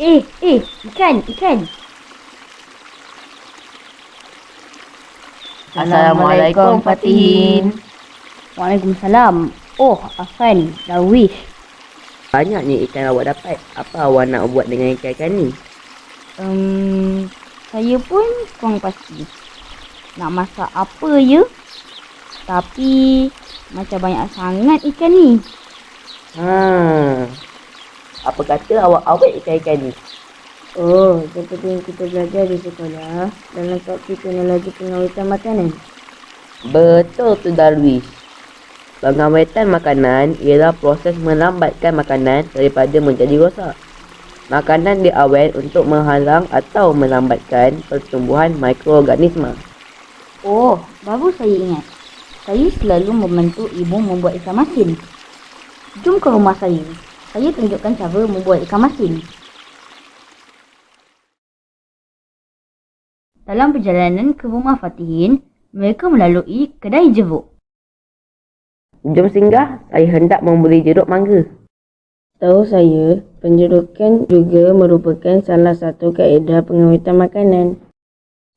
Ikan. Assalamualaikum Fatihin. Waalaikumsalam. Oh, Afan, Darwish. Banyaknya ikan awak dapat. Apa awak nak buat dengan ikan-ikan ni? Saya pun kurang pasti nak masak apa ya. Tapi macam banyak sangat ikan ni. Apa kata awak awet ikan-ikan ni? Oh, seperti yang kita belajar di sekolah dalam topik teknologi pengawetan makanan. Betul tu Darwish. Pengawetan makanan ialah proses melambatkan makanan daripada menjadi rosak. Makanan diawet untuk menghalang atau melambatkan pertumbuhan mikroorganisma. Oh, baru saya ingat. Saya selalu membantu ibu membuat ikan masin. Jom ke rumah saya. Saya tunjukkan cara membuat ikan masin. Dalam perjalanan ke rumah Fatihin, mereka melalui kedai jeruk. Jom singgah, saya hendak membeli jeruk mangga. Tahu saya, penjerukan juga merupakan salah satu kaedah pengawetan makanan.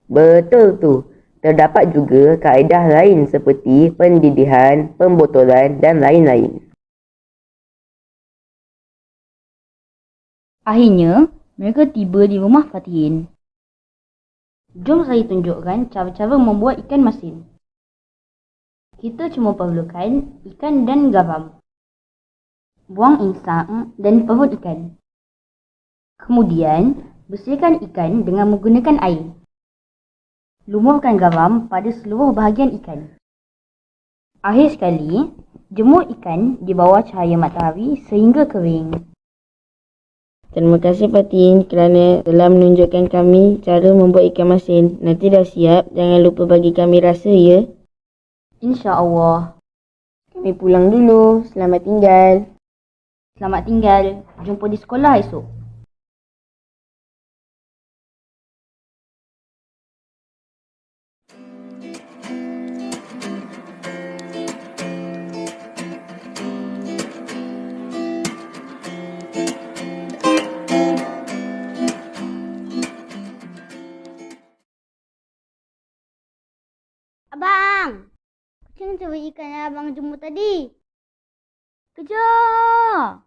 Betul tu. Terdapat juga kaedah lain seperti pendidihan, pembotolan dan lain-lain. Akhirnya, mereka tiba di rumah Fatihin. Jom saya tunjukkan cara-cara membuat ikan masin. Kita cuma perlukan ikan dan garam, buang insang dan perut ikan. Kemudian, bersihkan ikan dengan menggunakan air. Lumurkan garam pada seluruh bahagian ikan. Akhir sekali, jemur ikan di bawah cahaya matahari sehingga kering. Terima kasih Fatin kerana telah menunjukkan kami cara membuat ikan masin. Nanti dah siap, jangan lupa bagi kami rasa ya. InsyaAllah. Kami pulang dulu. Selamat tinggal. Selamat tinggal. Jumpa di sekolah esok. Abang, kucing curi ikan yang abang jemur tadi. Kejar!